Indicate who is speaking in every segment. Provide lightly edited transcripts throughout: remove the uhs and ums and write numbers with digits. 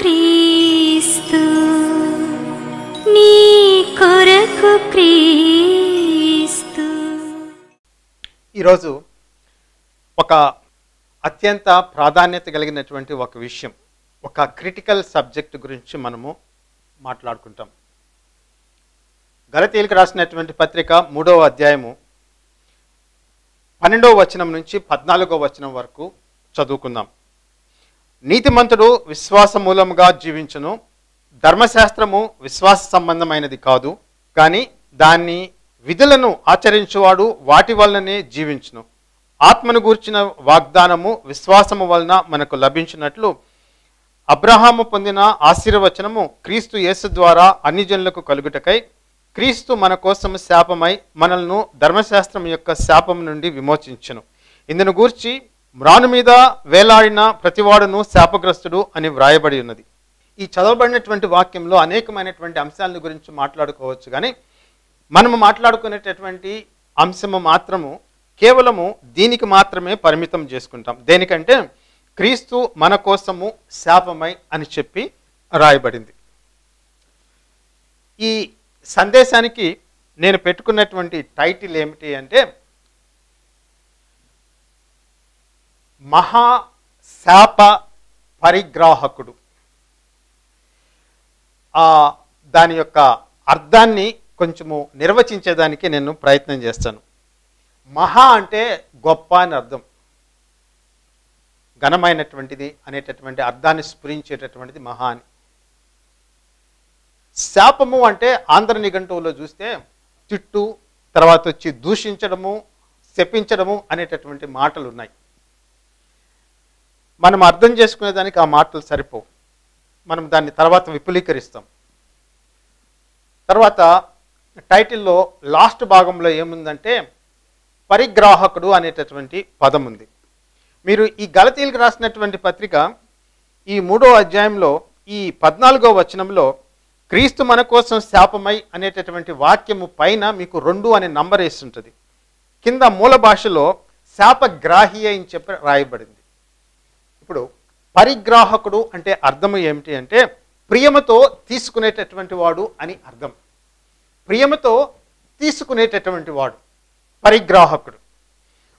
Speaker 1: క్రీస్తు నీ కొరకు క్రీస్తు.
Speaker 2: ఈరోజు ఒక అత్యంత ప్రాధాన్యత కలిగినటువంటి ఒక విషయం, ఒక క్రిటికల్ సబ్జెక్ట్ గురించి మనము మాట్లాడుకుంటాం. గలతీయులకు రాసినటువంటి పత్రిక 3వ అధ్యాయము 12వ వచనం నుంచి 14వ వచనం వరకు చదువుకుందాం. నీతిమంతుడు విశ్వాస మూలముగా జీవించును, ధర్మశాస్త్రము విశ్వాస సంబంధమైనది కాదు, కానీ దాన్ని విధులను ఆచరించువాడు వాటి వలననే జీవించును. ఆత్మను గూర్చిన వాగ్దానము విశ్వాసము వలన మనకు లభించినట్లు అబ్రహాము పొందిన ఆశీర్వచనము క్రీస్తు యేసు ద్వారా అన్ని జనులకు కలుగుటకై క్రీస్తు మన కోసం శాపమై మనల్ని ధర్మశాస్త్రం యొక్క శాపం నుండి విమోచించును. ఇందును గూర్చి మ్రాను మీద వేలాడిన ప్రతివాడును శాపగ్రస్తుడు అని వ్రాయబడి ఉన్నది. ఈ చదవబడినటువంటి వాక్యంలో అనేకమైనటువంటి అంశాల గురించి మాట్లాడుకోవచ్చు, కానీ మనము మాట్లాడుకునేటటువంటి అంశము మాత్రము కేవలము దీనికి మాత్రమే పరిమితం చేసుకుంటాం. దేనికంటే క్రీస్తు మన కోసము శాపమై అని చెప్పి రాయబడింది. ఈ సందేశానికి నేను పెట్టుకున్నటువంటి టైటిల్ ఏమిటి అంటే మహాశాప పరిగ్రాహకుడు. దాని యొక్క అర్థాన్ని కొంచెము నిర్వచించేదానికి నేను ప్రయత్నం చేస్తాను. మహా అంటే గొప్ప అని అర్థం, ఘనమైనటువంటిది అనేటటువంటి అర్థాన్ని స్ఫురించేటటువంటిది మహా అని. శాపము అంటే ఆంధ్ర నిఘంటువులో చూస్తే తిట్టు, తర్వాత వచ్చి దూషించడము, శపించడము అనేటటువంటి మాటలు ఉన్నాయి. మనం అర్థం చేసుకునేదానికి ఆ మాటలు సరిపోవు, మనం దాన్ని తర్వాత విపులీకరిస్తాం. తర్వాత టైటిల్లో లాస్ట్ భాగంలో ఏముందంటే పరిగ్రాహకుడు అనేటటువంటి పదం ఉంది. మీరు ఈ గలతీయులకు రాసినటువంటి పత్రిక ఈ 3వ అధ్యాయంలో ఈ 14వ వచనంలో క్రీస్తు మన కోసం శాపమై అనేటటువంటి వాక్యము పైన మీకు 2 అనే నంబర్ వేసి ఉంటుంది. కింద మూల భాషలో శాపగ్రాహి అని చెప్పి రాయబడింది. ఇప్పుడు పరిగ్రాహకుడు అంటే అర్థము ఏమిటి అంటే ప్రియముతో తీసుకునేటటువంటి వాడు అని అర్థం. ప్రియముతో తీసుకునేటటువంటి వాడు పరిగ్రాహకుడు.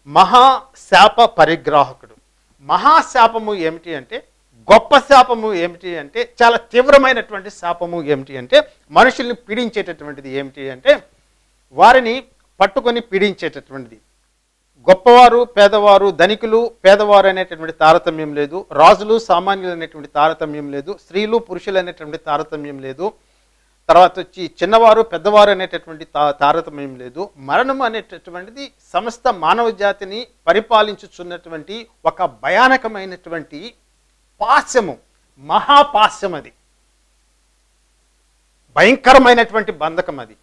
Speaker 2: మహాశాప పరిగ్రాహకుడు. మహాశాపము ఏమిటి అంటే, గొప్ప శాపము ఏమిటి అంటే, చాలా తీవ్రమైనటువంటి శాపము ఏమిటి అంటే, మనుషుల్ని పీడించేటటువంటిది ఏమిటి అంటే వారిని పట్టుకొని పీడించేటటువంటిది. గొప్పవారు పేదవారు, ధనికులు పేదవారు అనేటటువంటి తారతమ్యం లేదు, రాజులు సామాన్యులు అనేటువంటి తారతమ్యం లేదు, స్త్రీలు పురుషులు అనేటువంటి తారతమ్యం లేదు, తర్వాత వచ్చి చిన్నవారు పెద్దవారు అనేటటువంటి తారతమ్యం లేదు. మరణం అనేటటువంటిది సమస్త మానవ జాతిని పరిపాలించుచున్నటువంటి ఒక భయానకమైనటువంటి పాశము, మహాపాశం. అది భయంకరమైనటువంటి బంధకం. అది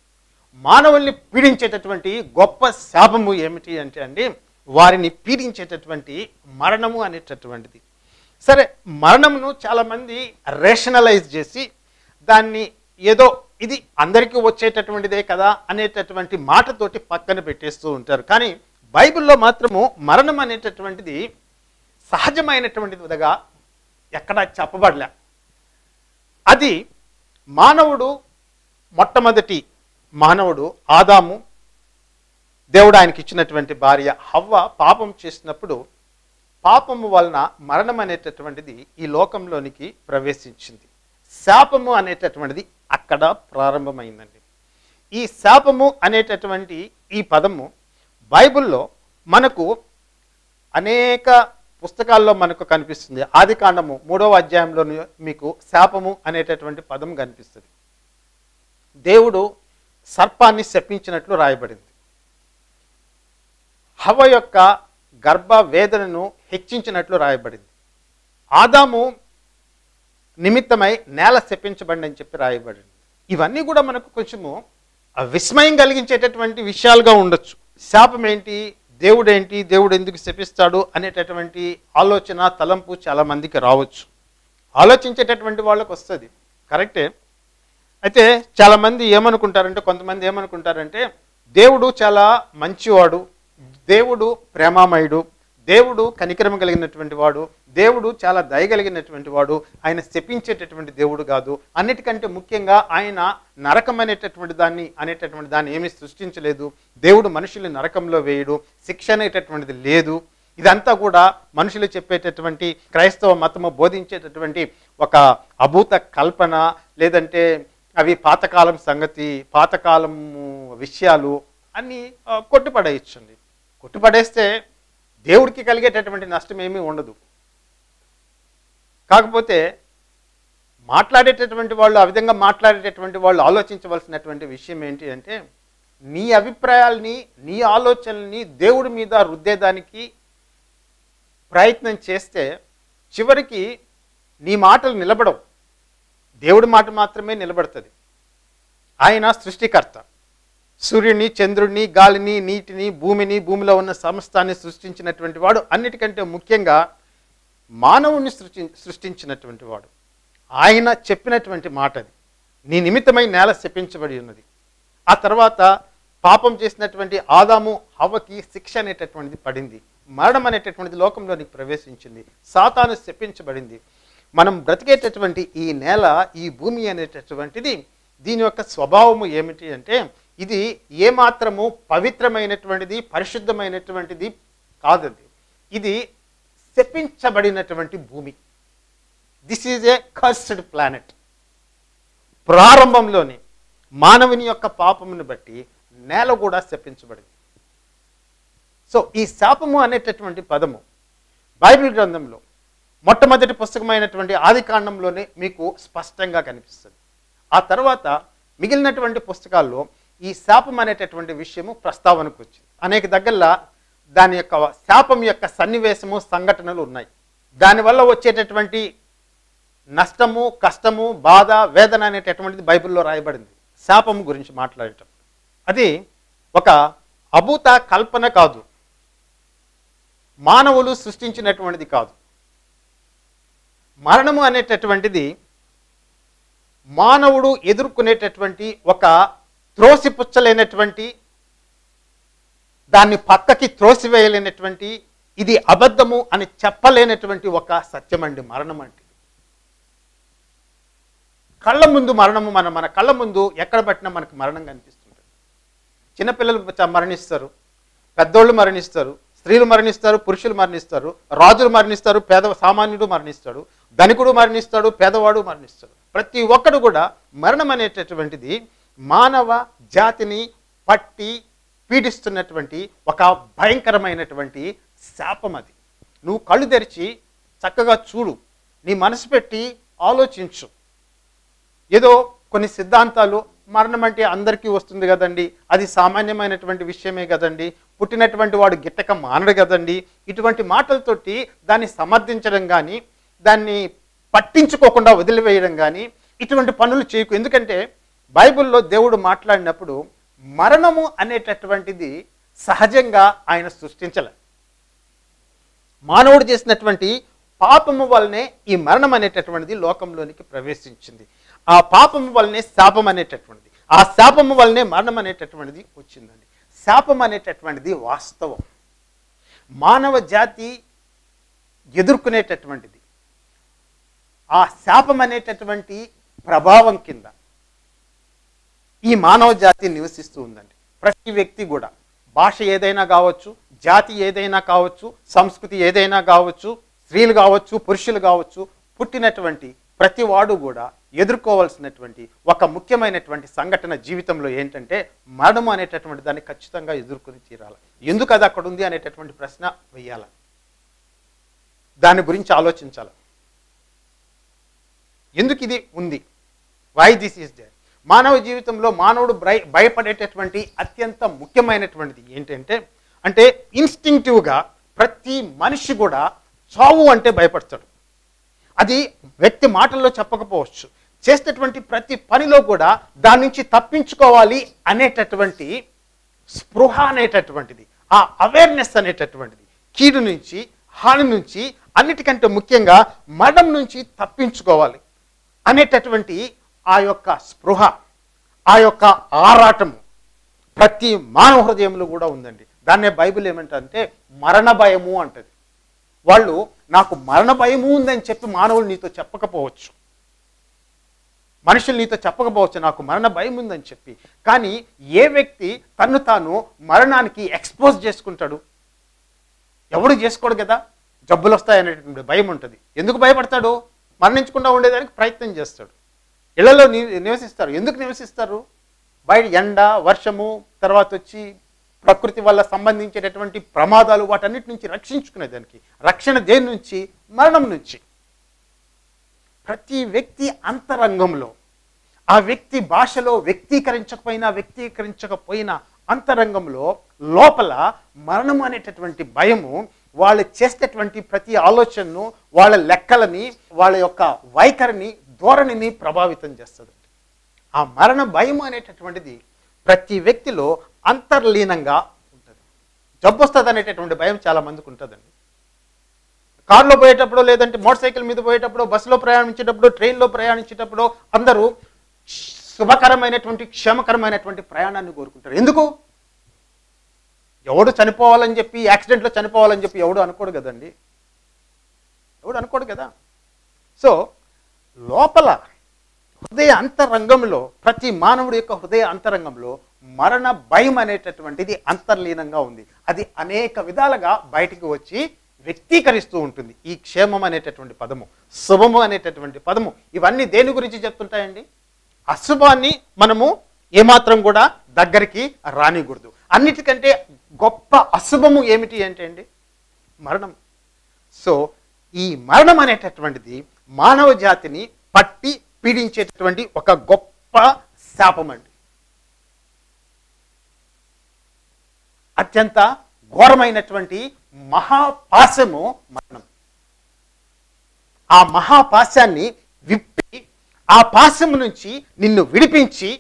Speaker 2: మానవుల్ని పీడించేటటువంటి గొప్ప శాపము ఏమిటి అంటే అండి, వారిని పీడించేటటువంటి మరణము అనేటటువంటిది. సరే, మరణమును చాలామంది రేషనలైజ్ చేసి దాన్ని ఏదో ఇది అందరికీ వచ్చేటటువంటిదే కదా అనేటటువంటి మాటతోటి పక్కన పెట్టేస్తూ ఉంటారు. కానీ బైబిల్లో మాత్రము మరణం అనేటటువంటిది సహజమైనటువంటిదిగా ఎక్కడా చెప్పబడలే. అది మానవుడు, మొట్టమొదటి మానవుడు ఆదాము, దేవుడు ఆయనకి ఇచ్చినటువంటి భార్య హవ్వ పాపం చేసినప్పుడు పాపము వలన మరణం అనేటటువంటిది ఈ లోకంలోనికి ప్రవేశించింది. శాపము అనేటటువంటిది అక్కడ ప్రారంభమైందండి. ఈ శాపము అనేటటువంటి ఈ పదము బైబిల్లో మనకు అనేక పుస్తకాల్లో మనకు కనిపిస్తుంది. ఆదికాండము 3వ అధ్యాయంలో మీకు శాపము అనేటటువంటి పదం కనిపిస్తుంది. దేవుడు సర్పాన్ని శపించినట్లు రాయబడింది. హవ్వ యొక్క గర్భ వేదనను హెచ్చించినట్లు రాయబడింది. ఆదాము నిమిత్తమై నేల శపించబడి అని చెప్పి రాయబడింది. ఇవన్నీ కూడా మనకు కొంచెము విస్మయం కలిగించేటటువంటి విషయాలుగా ఉండొచ్చు. శాపం ఏంటి, దేవుడు ఏంటి, దేవుడు ఎందుకు శపిస్తాడు అనేటటువంటి ఆలోచన, తలంపు చాలా మందికి రావచ్చు. ఆలోచించేటటువంటి వాళ్ళకు వస్తుంది, కరెక్టే. అయితే చాలామంది ఏమనుకుంటారంటే, కొంతమంది ఏమనుకుంటారంటే దేవుడు చాలా మంచివాడు, దేవుడు ప్రేమామయుడు, దేవుడు కనికరం కలిగినటువంటి వాడు, దేవుడు చాలా దయగలిగినటువంటి వాడు, ఆయన శపించేటటువంటి దేవుడు కాదు. అన్నిటికంటే ముఖ్యంగా ఆయన నరకం అనేటటువంటి దాన్ని ఏమీ సృష్టించలేదు. దేవుడు మనుషుల్ని నరకంలో వేయడు, శిక్ష అనేటటువంటిది లేదు. ఇదంతా కూడా మనుషులు చెప్పేటటువంటి క్రైస్తవ మతము బోధించేటటువంటి ఒక అభూత కల్పన, లేదంటే అవి పాతకాలం సంగతి, పాతకాలం విషయాలు అన్నీ కొట్టుపడేయచ్చండి. కొట్టుపడేస్తే దేవుడికి కలిగేటటువంటి నష్టం ఏమీ ఉండదు. కాకపోతే మాట్లాడేటటువంటి వాళ్ళు, ఆ విధంగా మాట్లాడేటటువంటి వాళ్ళు ఆలోచించవలసినటువంటి విషయం ఏంటి అంటే, నీ అభిప్రాయాల్ని, నీ ఆలోచనల్ని దేవుడి మీద రుద్దేదానికి ప్రయత్నం చేస్తే చివరికి నీ మాటలు నిలబడవు, దేవుడి మాట మాత్రమే నిలబడుతుంది. ఆయన సృష్టికర్త. సూర్యుని, చంద్రుడిని, గాలిని, నీటిని, భూమిని, భూమిలో ఉన్న సమస్తాన్ని సృష్టించినటువంటి వాడు. అన్నిటికంటే ముఖ్యంగా మానవుని సృష్టించినటువంటి వాడు. ఆయన చెప్పినటువంటి మాట అది. నీ నిమిత్తమై నేల శపించబడి ఉన్నది. ఆ తర్వాత పాపం చేసినటువంటి ఆదాము హవ్వకి శిక్ష అనేటటువంటిది పడింది. మరణం అనేటటువంటిది లోకంలోనికి ప్రవేశించింది. సాతాను శపించబడింది. మనం బ్రతికేటటువంటి ఈ నేల, ఈ భూమి అనేటటువంటిది, దీని యొక్క స్వభావము ఏమిటి అంటే, ఇది ఏమాత్రము పవిత్రమైనటువంటిది, పరిశుద్ధమైనటువంటిది కాదండి. ఇది శపించబడినటువంటి భూమి. This is a cursed planet. ప్రారంభంలోని మానవుని యొక్క పాపమును బట్టి నేల కూడా శపించబడింది. సో ఈ శాపము అనేటటువంటి పదము బైబిల్ గ్రంథంలో మొట్టమొదటి పుస్తకమైనటువంటి ఆదికాండంలోనే మీకు స్పష్టంగా కనిపిస్తుంది. ఆ తర్వాత మిగిలినటువంటి పుస్తకాల్లో ఈ శాపం అనేటటువంటి విషయము ప్రస్తావనకు వచ్చింది. అనేక దగ్గరలా దాని యొక్క శాపం యొక్క సన్నివేశము, సంఘటనలు ఉన్నాయి. దానివల్ల వచ్చేటటువంటి నష్టము, కష్టము, బాధ, వేదన అనేటటువంటిది బైబిల్లో రాయబడింది. శాపం గురించి మాట్లాడటం అది ఒక అభూత కల్పన కాదు, మానవులు సృష్టించినటువంటిది కాదు. మరణము అనేటటువంటిది మానవుడు ఎదుర్కొనేటటువంటి ఒక త్రోసిపుచ్చలేనటువంటి, దాన్ని పక్కకి త్రోసివేయలేనటువంటి, ఇది అబద్ధము అని చెప్పలేనటువంటి ఒక సత్యం అండి మరణం అంటే. కళ్ళ ముందు మరణము, మన కళ్ళ ముందు ఎక్కడ పట్టినా మనకు మరణం కనిపిస్తుంటుంది. చిన్నపిల్లలు మరణిస్తారు, పెద్దోళ్ళు మరణిస్తారు, స్త్రీలు మరణిస్తారు, పురుషులు మరణిస్తారు, రాజులు మరణిస్తారు, సామాన్యుడు మరణిస్తాడు, ధనికుడు మరణిస్తాడు, పేదవాడు మరణిస్తాడు. ప్రతి ఒక్కడు కూడా మరణం అనేటటువంటిది మానవ జాతిని పట్టి పీడిస్తున్నటువంటి ఒక భయంకరమైనటువంటి శాపం అది. నువ్వు కళ్ళు తెరిచి చక్కగా చూడు, నీ మనసు పెట్టి ఆలోచించు. ఏదో కొన్ని సిద్ధాంతాలు, మరణం అంటే అందరికీ వస్తుంది కదండి, అది సామాన్యమైనటువంటి విషయమే కదండి, పుట్టినటువంటి వాడు గిట్టక మానడు కదండి, ఇటువంటి మాటలతోటి దాన్ని సమర్థించడం కానీ, దాన్ని పట్టించుకోకుండా వదిలివేయడం కానీ, ఇటువంటి పనులు చేయకు. ఎందుకంటే బైబిల్లో దేవుడు మాట్లాడినప్పుడు మరణము అనేటటువంటిది సహజంగా ఆయన సృష్టించలే. మానవుడు చేసినటువంటి పాపము వల్లనే ఈ మరణం అనేటటువంటిది లోకంలోనికి ప్రవేశించింది. ఆ పాపము వల్లనే శాపం అనేటటువంటిది, ఆ శాపము వల్లనే మరణం అనేటటువంటిది వచ్చిందండి. శాపం అనేటటువంటిది వాస్తవం, మానవ జాతి ఎదుర్కొనేటటువంటిది. ఆ శాపం అనేటటువంటి ప్రభావం కింద ఈ మానవ జాతి నివసిస్తూ ఉందండి. ప్రతి వ్యక్తి కూడా, భాష ఏదైనా కావచ్చు, జాతి ఏదైనా కావచ్చు, సంస్కృతి ఏదైనా కావచ్చు, స్త్రీలు కావచ్చు, పురుషులు కావచ్చు, పుట్టినటువంటి ప్రతి వాడు కూడా ఎదుర్కోవాల్సినటువంటి ఒక ముఖ్యమైనటువంటి సంఘటన జీవితంలో ఏంటంటే మరణం అనేటటువంటి దాన్ని ఖచ్చితంగా ఎదుర్కొని తీరాలి. ఎందుకు అది అక్కడ ఉంది అనేటటువంటి ప్రశ్న వెయ్యాలి, దాని గురించి ఆలోచించాలి. ఎందుకు ఇది ఉంది, వై దిస్ ఈస్ దేర్. మానవ జీవితంలో మానవుడు భయపడేటటువంటి అత్యంత ముఖ్యమైనటువంటిది ఏంటంటే, అంటే ఇన్స్టింక్టివ్గా ప్రతి మనిషి కూడా చావు అంటే భయపడతాడు. అది వ్యక్తి మాటల్లో చెప్పకపోవచ్చు, చేసేటటువంటి ప్రతి పనిలో కూడా దాని నుంచి తప్పించుకోవాలి అనేటటువంటి స్పృహ అనేటటువంటిది, ఆ అవేర్నెస్ అనేటటువంటిది, కీడు నుంచి, హాని నుంచి, అన్నిటికంటే ముఖ్యంగా మరణం నుంచి తప్పించుకోవాలి అనేటటువంటి ఆ యొక్క స్పృహ, ఆ యొక్క ఆరాటము ప్రతి మానవ హృదయంలో కూడా ఉందండి. దాన్నే బైబిల్ ఏమంటే మరణ భయము అంటది. వాళ్ళు నాకు మరణ భయము ఉందని చెప్పి మానవులు నీతో చెప్పకపోవచ్చు, మనుషులు నీతో చెప్పకపోవచ్చు నాకు మరణ భయం ఉందని చెప్పి. కానీ ఏ వ్యక్తి తన్ను తాను మరణానికి ఎక్స్పోజ్ చేసుకుంటాడు? ఎవడు చేసుకోడు కదా. జబ్బులు వస్తాయనేటువంటి భయం ఉంటుంది. ఎందుకు భయపడతాడు? మరణించకుండా ఉండేదానికి ప్రయత్నం చేస్తాడు. ఇళ్లలో నివసిస్తారు. ఎందుకు నివసిస్తారు? బయట ఎండ, వర్షము, తర్వాత వచ్చి ప్రకృతి వల్ల సంబంధించేటటువంటి ప్రమాదాలు, వాటన్నిటి నుంచి రక్షించుకునేదానికి. రక్షణ దేని నుంచి? మరణం నుంచి. ప్రతి వ్యక్తి అంతరంగంలో, ఆ వ్యక్తి భాషలో వ్యక్తీకరించకపోయినా అంతరంగంలో లోపల మరణం అనేటటువంటి భయము వాళ్ళు చేసేటటువంటి ప్రతి ఆలోచనను, వాళ్ళ లెక్కలని, వాళ్ళ యొక్క వైఖరిని, ధోరణిని ప్రభావితం చేస్తుంది. ఆ మరణ భయం అనేటటువంటిది ప్రతి వ్యక్తిలో అంతర్లీనంగా ఉంటుంది. జబ్బు వస్తుంది అనేటటువంటి భయం చాలా మందికి ఉంటుందండి. కారులో పోయేటప్పుడు, లేదంటే మోటార్ సైకిల్ మీద పోయేటప్పుడు, బస్సులో ప్రయాణించేటప్పుడు, ట్రైన్లో ప్రయాణించేటప్పుడు అందరూ శుభకరమైనటువంటి, క్షేమకరమైనటువంటి ప్రయాణాన్ని కోరుకుంటారు. ఎందుకు? ఎవడు చనిపోవాలని చెప్పి, యాక్సిడెంట్లో చనిపోవాలని చెప్పి ఎవడు అనుకోడు కదండి. ఎవడు అనుకోడు కదా. సో లోపల హృదయ అంతరంగంలో, ప్రతి మానవుడి యొక్క హృదయ అంతరంగంలో మరణ భయం అనేటటువంటిది అంతర్లీనంగా ఉంది. అది అనేక విధాలుగా బయటికి వచ్చి వ్యక్తీకరిస్తూ ఉంటుంది. ఈ క్షేమం అనేటటువంటి పదము, శుభము అనేటటువంటి పదము, ఇవన్నీ దేని గురించి చెప్తుంటాయండి? అశుభాన్ని మనము ఏమాత్రం కూడా దగ్గరికి రానికూడదు. అన్నిటికంటే గొప్ప అశుభము ఏమిటి అంటే అండి? మరణం. సో ఈ మరణం అనేటటువంటిది మానవ జాతిని పట్టి పీడించేటటువంటి ఒక గొప్ప శాపం అండి. అత్యంత ఘోరమైనటువంటి మహాపాశము మరణం. ఆ మహాపాశాన్ని విప్పి, ఆ పాశము నుంచి నిన్ను విడిపించి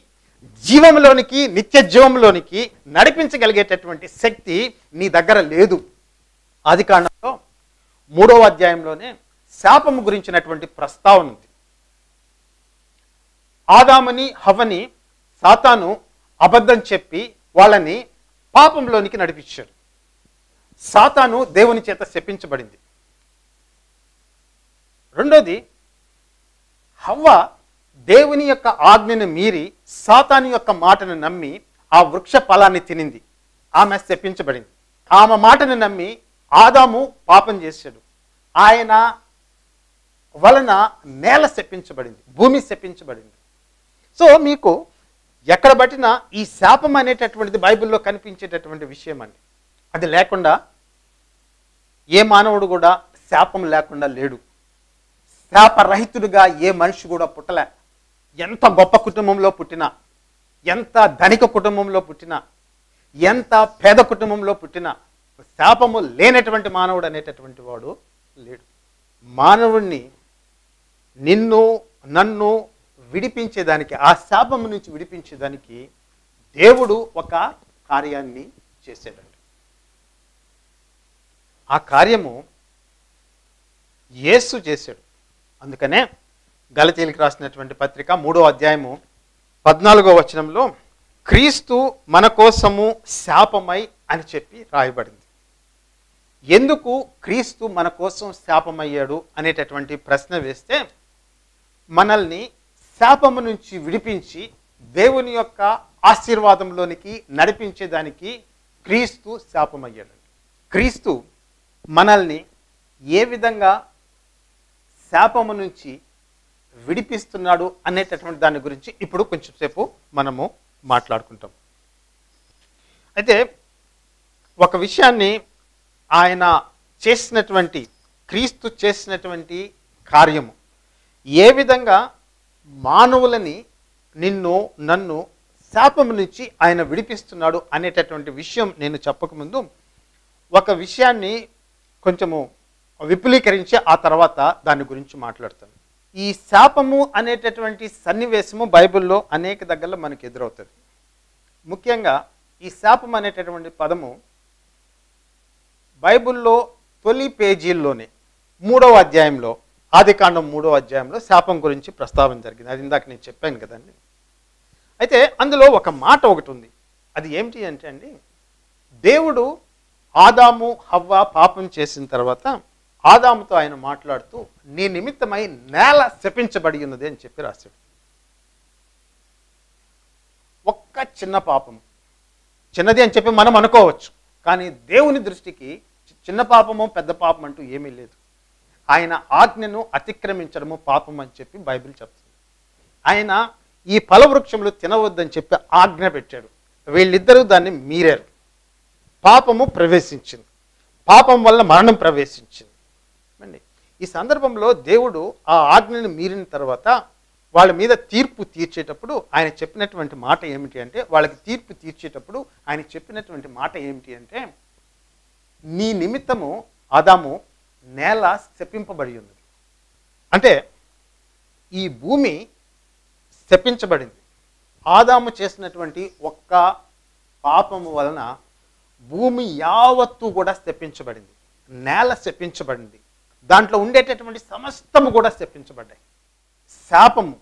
Speaker 2: జీవంలోనికి, నిత్య జీవంలోనికి నడిపించగలిగేటటువంటి శక్తి నీ దగ్గర లేదు. ఆదికాండంలో 3వ అధ్యాయంలోనే శాపము గురించినటువంటి ప్రస్తావన ఉంది. ఆదాముని, హవ్వని సాతాను అబద్ధం చెప్పి వాళ్ళని పాపంలోనికి నడిపించారు. సాతాను దేవుని చేత శపించబడింది. రెండోది, హవ్వ దేవుని యొక్క ఆజ్ఞను మీరి సాతాను యొక్క మాటను నమ్మి ఆ వృక్ష ఫలాన్ని తినింది. ఆమె శపించబడింది. ఆమె మాటను నమ్మి ఆదాము పాపం చేశాడు. ఆయన వలన నేల శపించబడింది, భూమి శపించబడింది. సో మీకు ఎక్కడ బట్టినా ఈ శాపం అనేటటువంటిది బైబిల్లో కనిపించేటటువంటి విషయం అండి. అది లేకుండా ఏ మానవుడు కూడా శాపం లేకుండా లేడు. శాపరహితుడిగా ఏ మనిషి కూడా పుట్టలే. ఎంత గొప్ప కుటుంబంలో పుట్టినా, ఎంత ధనిక కుటుంబంలో పుట్టినా, ఎంత పేద కుటుంబంలో పుట్టినా శాపము లేనటువంటి మానవుడు అనేటటువంటి వాడు లేడు. మానవుణ్ణి, నిన్ను నన్ను విడిపించేదానికి, ఆ శాపము నుంచి విడిపించేదానికి దేవుడు ఒక కార్యాన్ని చేశాడండి. ఆ కార్యము యేసు చేశాడు. అందుకనే గలతీయులకు రాసినటువంటి పత్రిక 3వ అధ్యాయము 14వ వచనంలో క్రీస్తు మన కోసము శాపమై అని చెప్పి రాయబడింది. ఎందుకు క్రీస్తు మన కోసం శాపమయ్యాడు అనేటటువంటి ప్రశ్న వేస్తే, మనల్ని శాపము నుంచి విడిపించి దేవుని యొక్క ఆశీర్వాదంలోనికి నడిపించేదానికి క్రీస్తు శాపమయ్యాడు. క్రీస్తు మనల్ని ఏ విధంగా శాపము నుంచి విడిపిస్తున్నాడు అనేటటువంటి దాని గురించి ఇప్పుడు కొంచెం సేపు మనము మాట్లాడుకుంటాం. అయితే ఒక విషయాన్ని ఆయన చేసినటువంటి, క్రీస్తు చేసినటువంటి కార్యము ఏ విధంగా మానవులని, నిన్ను నన్ను శాపము నుంచి ఆయన విడిపిస్తున్నాడు అనేటటువంటి విషయం నేను చెప్పకముందు ఒక విషయాన్ని కొంచెము విపులీకరించి ఆ తర్వాత దాని గురించి మాట్లాడతాను. ఈ శాపము అనేటటువంటి సన్నివేశము బైబిల్లో అనేక దగ్గరలో మనకు ఎదురవుతుంది. ముఖ్యంగా ఈ శాపం అనేటటువంటి పదము బైబిల్లో తొలి పేజీల్లోనే 3వ అధ్యాయంలో, ఆదికాండం 3వ అధ్యాయంలో శాపం గురించి ప్రస్తావన జరిగింది. అది ఇందాక నేను చెప్పాను కదండి. అయితే అందులో ఒక మాట ఒకటి ఉంది. అది ఏమిటి అంటే అండి, దేవుడు ఆదాము హవ్వ పాపం చేసిన తర్వాత ఆదాముతో ఆయన మాట్లాడుతూ నీ నిమిత్తమై నేల శపించబడి ఉన్నది అని చెప్పి రాశాడు. ఒక్క చిన్న పాపం, చిన్నది అని చెప్పి మనం అనుకోవచ్చు, కానీ దేవుని దృష్టికి చిన్న పాపము పెద్ద పాపం అంటూ ఏమీ లేదు. ఆయన ఆజ్ఞను అతిక్రమించడము పాపం అని చెప్పి బైబిల్ చెప్తుంది. ఆయన ఈ ఫలవృక్షములు తినవద్దని చెప్పి ఆజ్ఞ పెట్టాడు. వీళ్ళిద్దరూ దాన్ని మీరారు. పాపము ప్రవేశించింది, పాపం వల్ల మరణం ప్రవేశించింది. ఈ సందర్భంలో దేవుడు ఆ ఆజ్ఞను మీరిన తర్వాత వాళ్ళ మీద తీర్పు తీర్చేటప్పుడు ఆయన చెప్పినటువంటి మాట ఏమిటి అంటే, వాళ్ళకి తీర్పు తీర్చేటప్పుడు ఆయన చెప్పినటువంటి మాట ఏమిటి అంటే, నీ నిమిత్తము ఆదాము నేల శపింపబడి ఉన్నది. అంటే ఈ భూమి శపించబడింది. ఆదాము చేసినటువంటి ఒక్క పాపము వలన భూమి యావత్తు కూడా శపించబడింది, నేల శపించబడింది, దాంట్లో ఉండేటటువంటి సమస్తము కూడా శపించబడ్డాయి. శాపము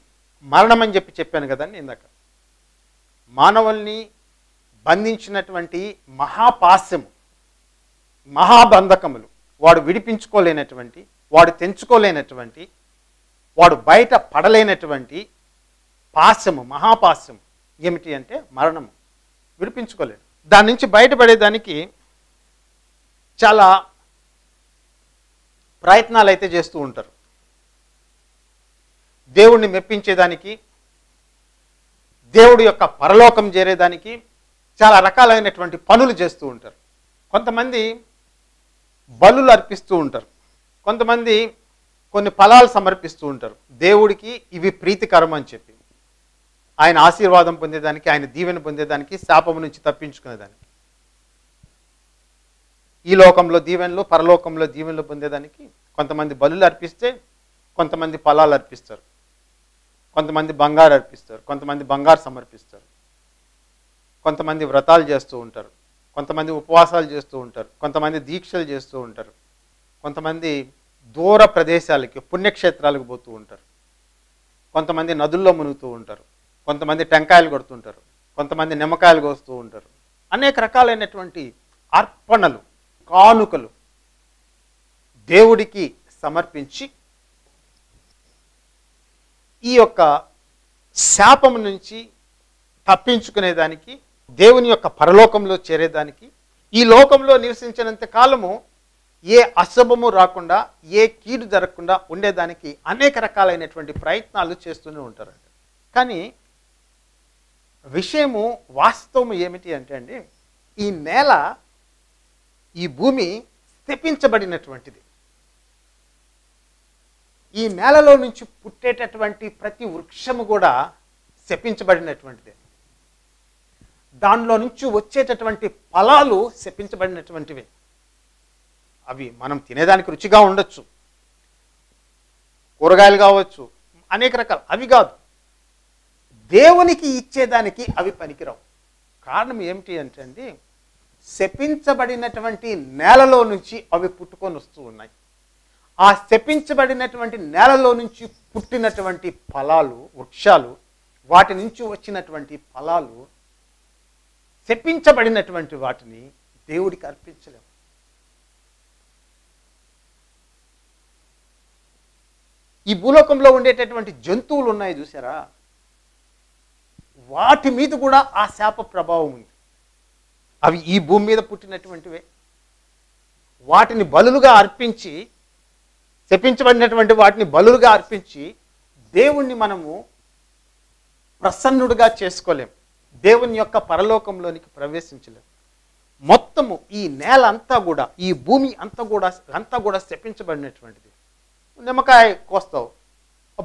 Speaker 2: మరణం అని చెప్పాను కదండి ఇందాక. మానవుల్ని బంధించినటువంటి మహాపాస్యము, మహాబంధకములు, వాడు విడిపించుకోలేనటువంటి, వాడు తెంచుకోలేనటువంటి, వాడు బయట పడలేనటువంటి పాస్యము, మహాపాస్యము ఏమిటి అంటే మరణము. విడిపించుకోలేడు. దాని నుంచి బయటపడేదానికి చాలా ప్రయత్నాలు అయితే చేస్తూ ఉంటారు. దేవుణ్ణి మెప్పించేదానికి, దేవుడి యొక్క పరలోకం చేరేదానికి చాలా రకాలైనటువంటి పనులు చేస్తూ ఉంటారు. కొంతమంది బలులు అర్పిస్తూ ఉంటారు, కొంతమంది కొన్ని ఫలాలు సమర్పిస్తూ ఉంటారు. దేవుడికి ఇవి ప్రీతికరం అని చెప్పి ఆయన ఆశీర్వాదం పొందేదానికి, ఆయన దీవెన పొందేదానికి, శాపం నుంచి తప్పించుకునేదానికి. ఈ లోకంలో దీవెనలు, పరలోకంలో దీవెనలు పొందేదానికి కొంతమంది బలులు అర్పిస్తే కొంతమంది ఫలాలు అర్పిస్తారు, కొంతమంది బంగారు అర్పిస్తారు, కొంతమంది బంగారు సమర్పిస్తారు, కొంతమంది వ్రతాలు చేస్తూ ఉంటారు, కొంతమంది ఉపవాసాలు చేస్తూ ఉంటారు, కొంతమంది దీక్షలు చేస్తూ ఉంటారు, కొంతమంది దూర ప్రదేశాలకి పుణ్యక్షేత్రాలకు పోతూ ఉంటారు, కొంతమంది నదుల్లో మునుగుతూ ఉంటారు, కొంతమంది టెంకాయలు కొడుతుంటారు, కొంతమంది నిమ్మకాయలు కోస్తూ ఉంటారు. అనేక రకాలైనటువంటి అర్పణలు, కానుకలు దేవుడికి సమర్పించి ఈ యొక్క శాపం నుంచి తప్పించుకునేదానికి, దేవుని యొక్క పరలోకంలో చేరేదానికి, ఈ లోకంలో నివసించినంత కాలము ఏ అశుభము రాకుండా, ఏ కీడు జరగకుండా ఉండేదానికి అనేక రకాలైనటువంటి ప్రయత్నాలు చేస్తూనే ఉంటారండి. కానీ విషయము, వాస్తవము ఏమిటి అంటే అండి, ఈ నేల, ఈ భూమి శపించబడినటువంటిది. ఈ నేలలో నుంచి పుట్టేటటువంటి ప్రతి వృక్షము కూడా శపించబడినటువంటిదే. దానిలో నుంచి వచ్చేటటువంటి ఫలాలు శపించబడినటువంటివి. అవి మనం తినేదానికి రుచిగా ఉండొచ్చు, కూరగాయలు కావచ్చు, అనేక రకాలు, అవి కాదు. దేవునికి ఇచ్చేదానికి అవి పనికిరావు. కారణం ఏమిటి అంటే అండి, శపించబడినటువంటి నేలలో నుంచి అవి పుట్టుకొని వస్తూ ఉన్నాయి. ఆ శపించబడినటువంటి నేలలో నుంచి పుట్టినటువంటి ఫలాలు, వృక్షాలు, వాటి నుంచి వచ్చినటువంటి ఫలాలు శపించబడినటువంటి వాటిని దేవుడికి అర్పించలేము. ఈ భూలోకంలో ఉండేటటువంటి జంతువులు ఉన్నాయి చూసారా, వాటి మీద కూడా ఆ శాప ప్రభావం ఉంది. అవి ఈ భూమి మీద పుట్టినటువంటివే. వాటిని బలులుగా అర్పించి, శపించబడినటువంటి వాటిని బలులుగా అర్పించి దేవుణ్ణి మనము ప్రసన్నుడిగా చేసుకోలేం, దేవుని యొక్క పరలోకంలోనికి ప్రవేశించలేం. మొత్తము ఈ నేల అంతా కూడా, ఈ భూమి అంతా కూడా శపించబడినటువంటిది. నిమ్మకాయ కోస్తావు,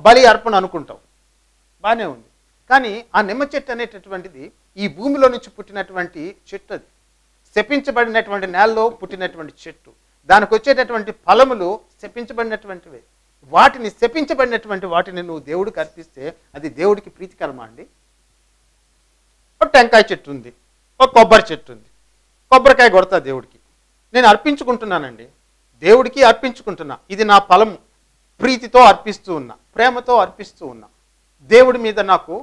Speaker 2: బలి అర్పణ అనుకుంటావు, బాగానే ఉంది. కానీ ఆ నిమ్మ చెట్టు అనేటటువంటిది ఈ భూమిలో నుంచి పుట్టినటువంటి చెట్టు. అది శపించబడినటువంటి నేలలో పుట్టినటువంటి చెట్టు. దానికి వచ్చేటటువంటి ఫలములు శపించబడినటువంటివే. వాటిని, శపించబడినటువంటి వాటిని నువ్వు దేవుడికి అర్పిస్తే అది దేవుడికి ప్రీతికరమా అండి? ఒక టెంకాయ చెట్టు ఉంది, ఒక కొబ్బరి చెట్టు ఉంది, కొబ్బరికాయ కొడతా దేవుడికి, నేను అర్పించుకుంటున్నానండి, దేవుడికి అర్పించుకుంటున్నా, ఇది నా ఫలము, ప్రీతితో అర్పిస్తూ ఉన్నా, ప్రేమతో అర్పిస్తూ ఉన్నా, దేవుడి మీద నాకు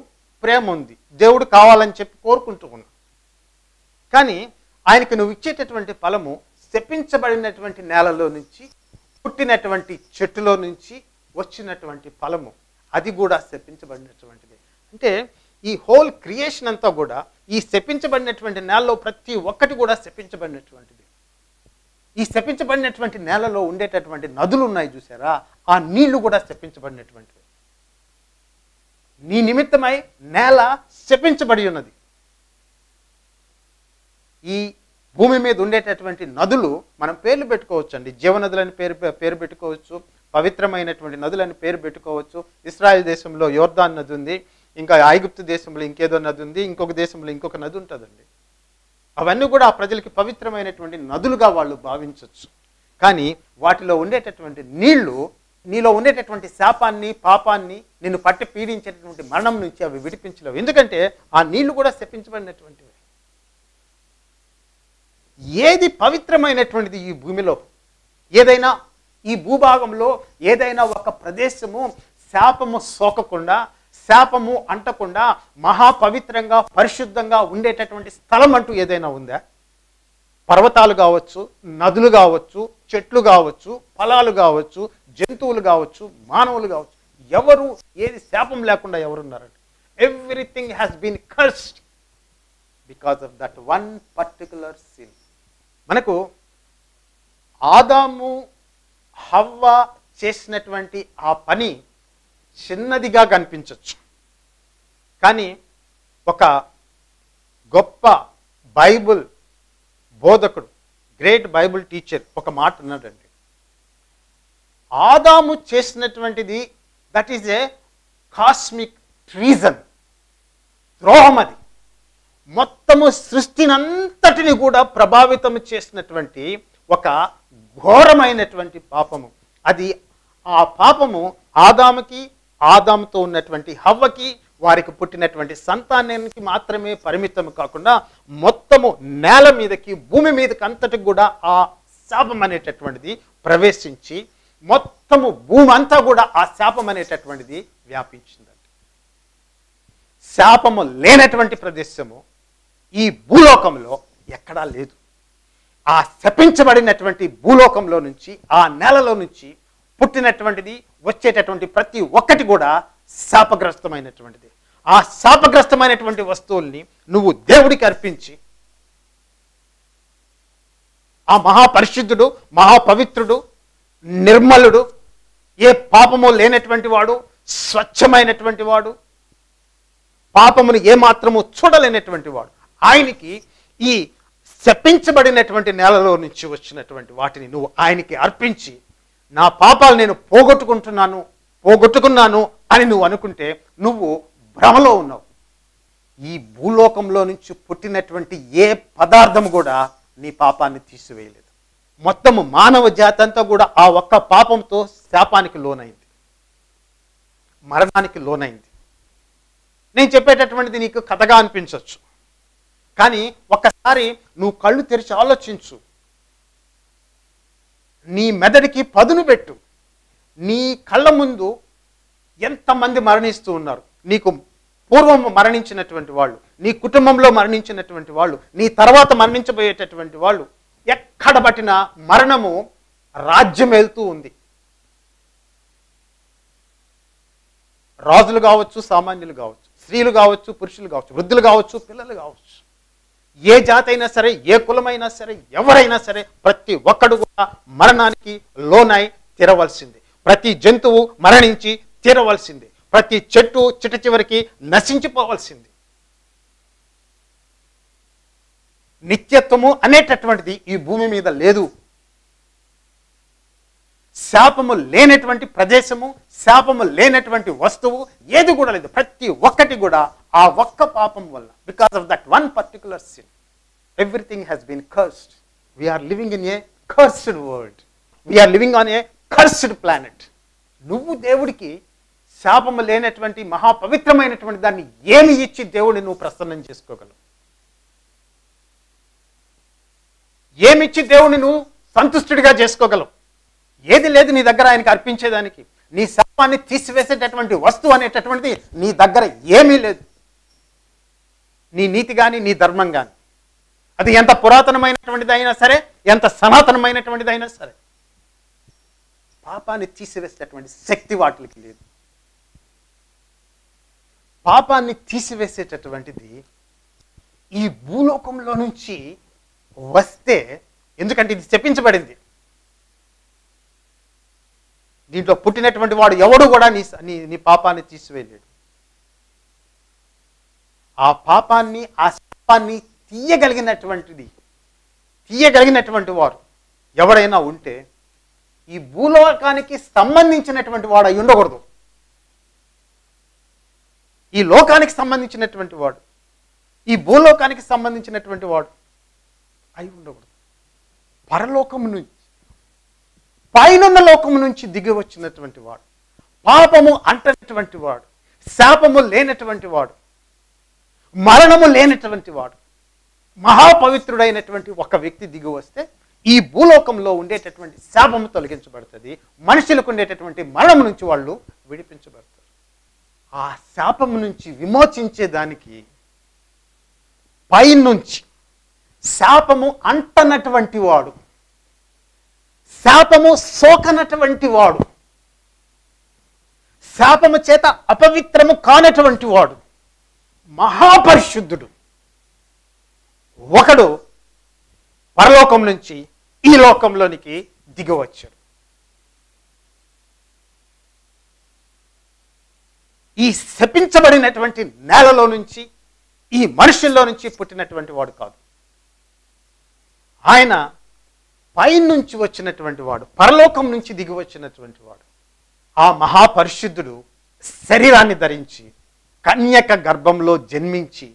Speaker 2: ప్రేమ ఉంది, దేవుడు కావాలని చెప్పి కోరుకుంటూ ఉన్నా. కానీ ఆయనకి నువ్వు ఇచ్చేటటువంటి ఫలము శపించబడినటువంటి నేలలో నుంచి పుట్టినటువంటి చెట్టులో నుంచి వచ్చినటువంటి ఫలము అది కూడా శపించబడినటువంటిది. అంటే ఈ హోల్ క్రియేషన్ అంతా కూడా ఈ శపించబడినటువంటి నేలలో ప్రతి ఒక్కటి కూడా శపించబడినటువంటిది. ఈ శపించబడినటువంటి నేలలో ఉండేటటువంటి నదులు ఉన్నాయి చూసారా, ఆ నీళ్లు కూడా శపించబడినటువంటివి. నీ నిమిత్తమై నేల శపించబడి ఉన్నది. ఈ భూమి మీద ఉండేటటువంటి నదులు మనం పేర్లు పెట్టుకోవచ్చు అండి. జీవనదులని పేరు పెట్టుకోవచ్చు, పవిత్రమైనటువంటి నదులని పేరు పెట్టుకోవచ్చు. ఇశ్రాయేల్ దేశంలో యోర్దాన్ నది ఉంది, ఇంకా ఐగుప్తు దేశంలో ఇంకేదో నది ఉంది, ఇంకొక దేశంలో ఇంకొక నది ఉంటుందండి. అవన్నీ కూడా ఆ ప్రజలకి పవిత్రమైనటువంటి నదులుగా వాళ్ళు భావించవచ్చు. కానీ వాటిలో ఉండేటటువంటి నీళ్లు నీలో ఉండేటటువంటి శాపాన్ని, పాపాన్ని, నిన్ను పట్టి పీడించేటటువంటి మరణం నుంచి అవి విడిపించలేవు. ఎందుకంటే ఆ నీళ్లు కూడా శపించబడినటువంటివి. ఏది పవిత్రమైనటువంటిది ఈ భూమిలో, ఏదైనా ఈ భూభాగంలో ఏదైనా ఒక ప్రదేశము శాపము సోకకుండా, శాపము అంటకుండా మహాపవిత్రంగా పరిశుద్ధంగా ఉండేటటువంటి స్థలం అంటూ ఏదైనా ఉందా? పర్వతాలు కావచ్చు, నదులు కావచ్చు, చెట్లు కావచ్చు, ఫలాలు కావచ్చు, జంతువులు కావచ్చు, మానవులు కావచ్చు, ఎవరు ఏది శాపం లేకుండా ఎవరున్నారండి? Everything has been cursed because of that one particular sin. మనకు ఆదాము హవ్వ చేసినటువంటి ఆ పని చిన్నదిగా కనిపించవచ్చు, కానీ ఒక గొప్ప బైబుల్ బోధకుడు, గ్రేట్ బైబుల్ టీచర్ ఒక మాట అన్నాడండి, ఆదాము చేసినటువంటిది that is a cosmic treason, ద్రోహం. అది మొత్తము సృష్టినంతటిని కూడా ప్రభావితం చేసినటువంటి ఒక ఘోరమైనటువంటి పాపము. అది ఆ పాపము ఆదాముకి, ఆదాముతో ఉన్నటువంటి హవ్వకి, వారికి పుట్టినటువంటి సంతానానికి మాత్రమే పరిమితం కాకుండా మొత్తము నేల మీదకి, భూమి మీదకి అంతటికి కూడా ఆ శాపం అనేటటువంటిది ప్రవేశించి మొత్తము భూమి అంతా కూడా ఆ శాపం అనేటటువంటిది వ్యాపించిందండి. శాపము లేనటువంటి ప్రదేశము ఈ భూలోకంలో ఎక్కడా లేదు. ఆ శపించబడినటువంటి భూలోకంలో నుంచి, ఆ నేలలో నుంచి పుట్టినటువంటిది, వచ్చేటటువంటి ప్రతి ఒక్కటి కూడా శాపగ్రస్తమైనటువంటిది. ఆ శాపగ్రస్తమైనటువంటి వస్తువుల్ని నువ్వు దేవుడికి అర్పించి, ఆ మహాపరిశుద్ధుడు, మహాపవిత్రుడు, నిర్మలుడు, ఏ పాపము లేనటువంటి వాడు, స్వచ్ఛమైనటువంటి వాడు, పాపమును ఏమాత్రము చూడలేనటువంటి వాడు, ఆయనకి ఈ శపించబడినటువంటి నేలలో నుంచి వచ్చినటువంటి వాటిని నువ్వు ఆయనకి అర్పించి, నా పాపాలు నేను పోగొట్టుకున్నాను అని నువ్వు అనుకుంటే నువ్వు భ్రమలో ఉన్నావు. ఈ భూలోకంలో నుంచి పుట్టినటువంటి ఏ పదార్థం కూడా నీ పాపాన్ని తీసివేయలేదు. మొత్తము మానవ జాతి అంతా కూడా ఆ ఒక్క పాపంతో శాపానికి లోనైంది, మరణానికి లోనైంది. నేను చెప్పేటటువంటిది నీకు కథగా అనిపించవచ్చు, కానీ ఒక్కసారి నువ్వు కళ్ళు తెరిచి ఆలోచించు. నీ మెదడికి పదును పెట్టు. నీ కళ్ళ ముందు ఎంతమంది మరణిస్తూ ఉన్నారు. నీకు పూర్వం మరణించినటువంటి వాళ్ళు, నీ కుటుంబంలో మరణించినటువంటి వాళ్ళు, నీ తర్వాత మరణించబోయేటటువంటి వాళ్ళు, ఎక్కడ పట్టినా మరణము రాజ్యం వెళ్తూ ఉంది. రాజులు కావచ్చు, సామాన్యులు కావచ్చు, స్త్రీలు కావచ్చు, పురుషులు కావచ్చు, వృద్ధులు కావచ్చు, పిల్లలు కావచ్చు, ఏ జాతి అయినా సరే, ఏ కులమైనా సరే, ఎవరైనా సరే, ప్రతి ఒక్కడు కూడా మరణానికి లోనై తీరవలసింది. ప్రతి జంతువు మరణించి తీరవలసింది. ప్రతి చెట్టు చిట్ట చివరికి నశించిపోవలసింది. నిత్యత్వము అనేటటువంటిది ఈ భూమి మీద లేదు. శాపము లేనటువంటి ప్రదేశము, శాపము లేనటువంటి వస్తువు ఏది కూడా లేదు. ప్రతి ఒక్కటి కూడా ఆ ఒక్క పాపం వల్ల, because of that one particular sin, everything has been cursed. We are living in a cursed world. We are living on a cursed planet. నువ్వు దేవుడికి శాపము లేనటువంటి మహాపవిత్రమైనటువంటి దాన్ని ఏమి ఇచ్చి దేవుడిని నువ్వు ప్రసన్నం చేసుకోగలవు? ఏమిచ్చి దేవుడిని నువ్వు సంతుష్టుడిగా చేసుకోగలవు? ఏది లేదు నీ దగ్గర ఆయనకి అర్పించేదానికి. నీ శాపాన్ని తీసివేసేటటువంటి వస్తువు అనేటటువంటిది నీ దగ్గర ఏమీ లేదు. నీ నీతి కానీ, నీ ధర్మం కానీ, అది ఎంత పురాతనమైనటువంటిది అయినా సరే, ఎంత సనాతనమైనటువంటిది అయినా సరే, పాపాన్ని తీసివేసేటటువంటి శక్తి వాటికి లేదు. పాపాన్ని తీసివేసేటటువంటిది ఈ భూలోకంలో నుంచి వస్తే, ఎందుకంటే ఇది చెప్పించబడింది, దీంట్లో పుట్టినటువంటి వాడు ఎవడు కూడా నీ పాపాన్ని తీసివేయలేడు. ఆ పాపాన్ని, ఆ శాపాన్ని తీయగలిగినటువంటి వారు ఎవరైనా ఉంటే ఈ భూలోకానికి సంబంధించినటువంటి వాడు అయి ఉండకూడదు. ఈ లోకానికి సంబంధించినటువంటి వాడు, ఈ భూలోకానికి సంబంధించినటువంటి వాడు అయి ఉండకూడదు. పరలోకము నుంచి, పైనున్న లోకము నుంచి దిగి వచ్చినటువంటి వాడు, పాపము అంటనటువంటి వాడు, శాపము లేనటువంటి వాడు, మరణము లేనటువంటి వాడు, మహాపవిత్రుడైనటువంటి ఒక వ్యక్తి దిగి వస్తే ఈ భూలోకంలో ఉండేటటువంటి శాపము తొలగించబడుతుంది. మనుషులకు ఉండేటటువంటి మరణం నుంచి వాళ్ళు విడిపించబడతారు. ఆ శాపము నుంచి విమోచించేదానికి పైనుంచి శాపము అంటనటువంటి వాడు, శాపము సోకనటువంటి వాడు, శాపము చేత అపవిత్రము కానటువంటి వాడు, మహాపరిశుద్ధుడు ఒకడు పరలోకం నుంచి ఈ లోకంలోనికి దిగవచ్చాడు. ఈ శపించబడినటువంటి నేలలో నుంచి, ఈ మనుషుల్లో నుంచి పుట్టినటువంటి వాడు కాదు. ఆయన పైనుంచి వచ్చినటువంటి వాడు, పరలోకం నుంచి దిగి వచ్చినటువంటి వాడు. ఆ మహాపరిశుద్ధుడు శరీరాన్ని ధరించి కన్యక గర్భంలో జన్మించి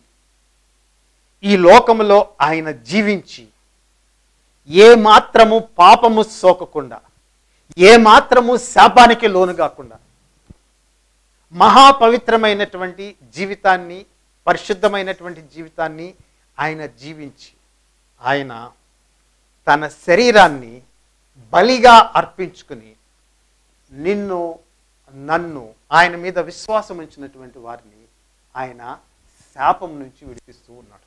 Speaker 2: ఈ లోకములో ఆయన జీవించి ఏ మాత్రము పాపము సోకకుండా, ఏ మాత్రము శాపానికి లోను కాకుండా మహాపవిత్రమైనటువంటి జీవితాన్ని, పరిశుద్ధమైనటువంటి జీవితాన్ని ఆయన జీవించి, ఆయన తన శరీరాన్ని బలిగా అర్పించుకుని నిన్ను, నన్ను, ఆయన మీద విశ్వాసం ఉంచినటువంటి వారిని ఆయన శాపం నుంచి విడిపిస్తూ ఉన్నాడు.